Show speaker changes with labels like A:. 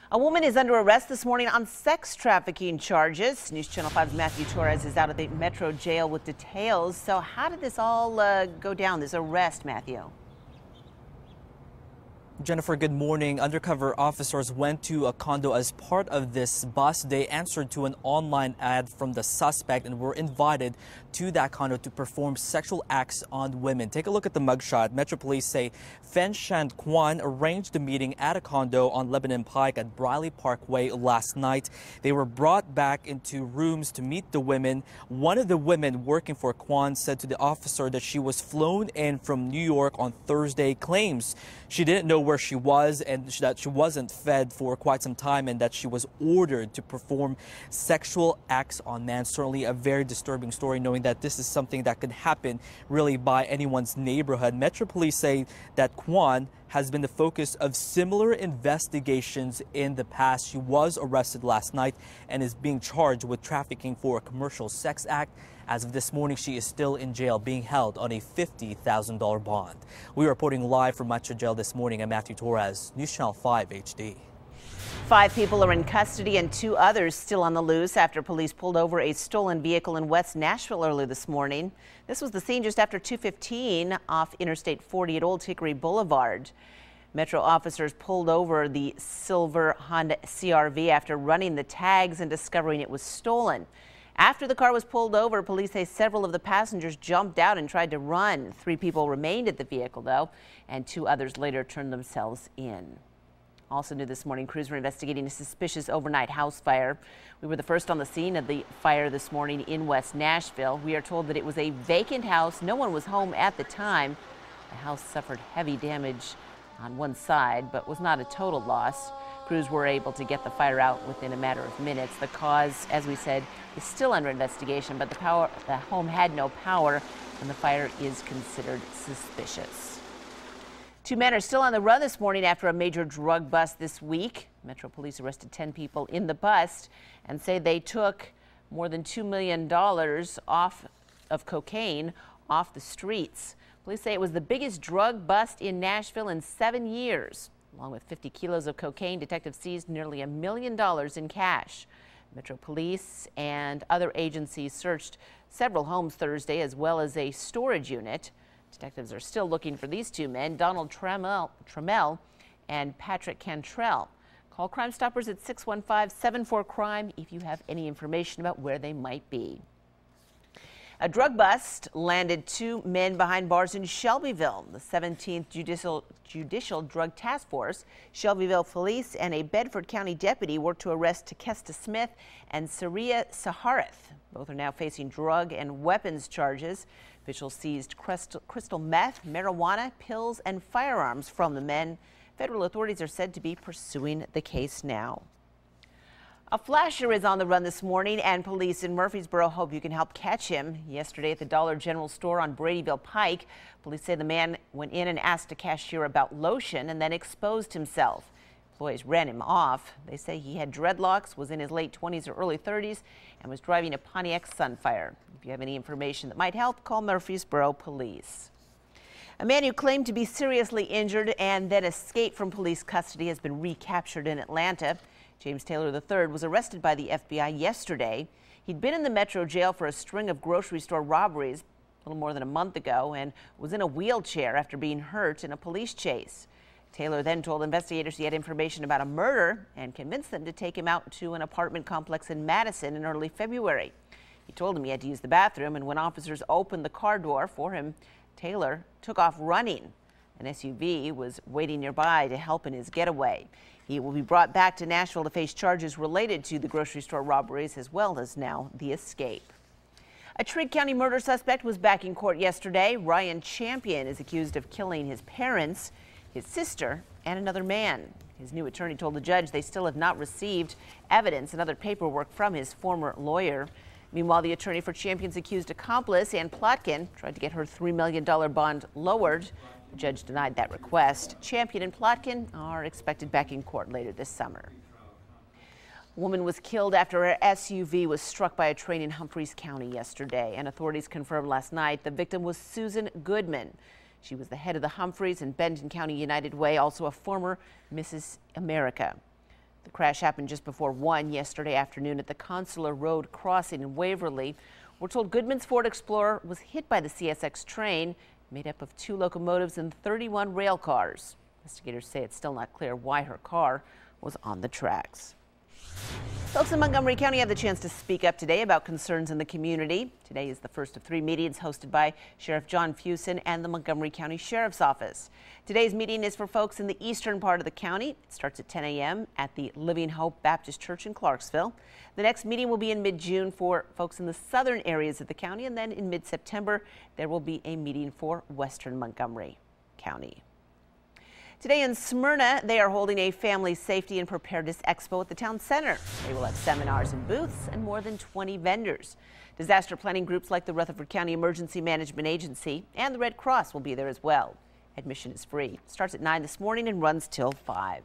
A: A woman is under arrest this morning on sex trafficking charges. News Channel 5's Matthew Torres is out of the Metro Jail with details. So how did this all go down, this arrest, Matthew?
B: Jennifer, good morning. Undercover officers went to a condo as part of this bust. They answered to an online ad from the suspect and were invited to that condo to perform sexual acts on women. Take a look at the mugshot. Metro Police say Fen Shan Kwan arranged the meeting at a condo on Lebanon Pike at Briley Parkway last night. They were brought back into rooms to meet the women. One of the women working for Kwan said to the officer that she was flown in from New York on Thursday, claims she didn't know where she was and that she wasn't fed for quite some time and that she was ordered to perform sexual acts on men. Certainly a very disturbing story, knowing that this is something that could happen really by anyone's neighborhood. Metro Police say that Kwan has been the focus of similar investigations in the past. She was arrested last night and is being charged with trafficking for a commercial sex act. As of this morning, she is still in jail, being held on a $50,000 bond. We are reporting live from Metro Jail this morning. I'm Matthew Torres, News Channel 5 HD.
A: 5 people are in custody and 2 others still on the loose after police pulled over a stolen vehicle in West Nashville early this morning. This was the scene just after 2:15 off Interstate 40 at Old Hickory Boulevard. Metro officers pulled over the silver Honda CR-V after running the tags and discovering it was stolen. After the car was pulled over, police say several of the passengers jumped out and tried to run. 3 people remained at the vehicle, though, and 2 others later turned themselves in. Also new this morning, crews were investigating a suspicious overnight house fire. We were the first on the scene of the fire this morning in West Nashville. We are told that it was a vacant house. No one was home at the time. The house suffered heavy damage on one side, but was not a total loss. Crews were able to get the fire out within a matter of minutes. The cause, as we said, is still under investigation, but the home had no power and the fire is considered suspicious. 2 men are still on the run this morning after a major drug bust this week. Metro Police arrested 10 people in the bust and say they took more than $2 million of cocaine off the streets. Police say it was the biggest drug bust in Nashville in 7 years. Along with 50 kilos of cocaine, detectives seized nearly $1 million in cash. Metro Police and other agencies searched several homes Thursday, as well as a storage unit. Detectives are still looking for these 2 men, Donald Trammell and Patrick Cantrell. Call Crime Stoppers at 615-74-CRIME if you have any information about where they might be. A drug bust landed 2 men behind bars in Shelbyville. The 17th Judicial Drug Task Force, Shelbyville Police, and a Bedford County deputy worked to arrest Takesta Smith and Saria Saharith. Both are now facing drug and weapons charges. Officials seized crystal meth, marijuana, pills, and firearms from the men. Federal authorities are said to be pursuing the case now. A flasher is on the run this morning, and police in Murfreesboro hope you can help catch him. Yesterday at the Dollar General store on Bradyville Pike, police say the man went in and asked a cashier about lotion and then exposed himself. Employees ran him off. They say he had dreadlocks, was in his late 20s or early 30s, and was driving a Pontiac Sunfire. If you have any information that might help, call Murfreesboro Police. A man who claimed to be seriously injured and then escaped from police custody has been recaptured in Atlanta. James Taylor III was arrested by the FBI yesterday. He'd been in the Metro Jail for a string of grocery store robberies a little more than a month ago and was in a wheelchair after being hurt in a police chase. Taylor then told investigators he had information about a murder and convinced them to take him out to an apartment complex in Madison in early February. He told them he had to use the bathroom, and when officers opened the car door for him, Taylor took off running. An SUV was waiting nearby to help in his getaway. He will be brought back to Nashville to face charges related to the grocery store robberies as well as now the escape. A Trigg County murder suspect was back in court yesterday. Ryan Champion is accused of killing his parents, his sister, and another man. His new attorney told the judge they still have not received evidence and other paperwork from his former lawyer. Meanwhile, the attorney for Champion's accused accomplice, Ann Plotkin, tried to get her $3 million bond lowered. The judge denied that request. Champion and Plotkin are expected back in court later this summer. A woman was killed after her SUV was struck by a train in Humphreys County yesterday, and authorities confirmed last night the victim was Susan Goodman. She was the head of the Humphreys and Benton County United Way, also a former Mrs. America. The crash happened just before 1 yesterday afternoon at the Consular Road crossing in Waverly. We're told Goodman's Ford Explorer was hit by the CSX train, made up of 2 locomotives and 31 rail cars. Investigators say it's still not clear why her car was on the tracks. Folks in Montgomery County have the chance to speak up today about concerns in the community. Today is the first of 3 meetings hosted by Sheriff John Fusen and the Montgomery County Sheriff's Office. Today's meeting is for folks in the eastern part of the county. It starts at 10 a.m. at the Living Hope Baptist Church in Clarksville. The next meeting will be in mid-June for folks in the southern areas of the county, and then in mid-September there will be a meeting for western Montgomery County. Today in Smyrna, they are holding a family safety and preparedness expo at the town center. They will have seminars and booths and more than 20 vendors. Disaster planning groups like the Rutherford County Emergency Management Agency and the Red Cross will be there as well. Admission is free. Starts at 9 this morning and runs till 5.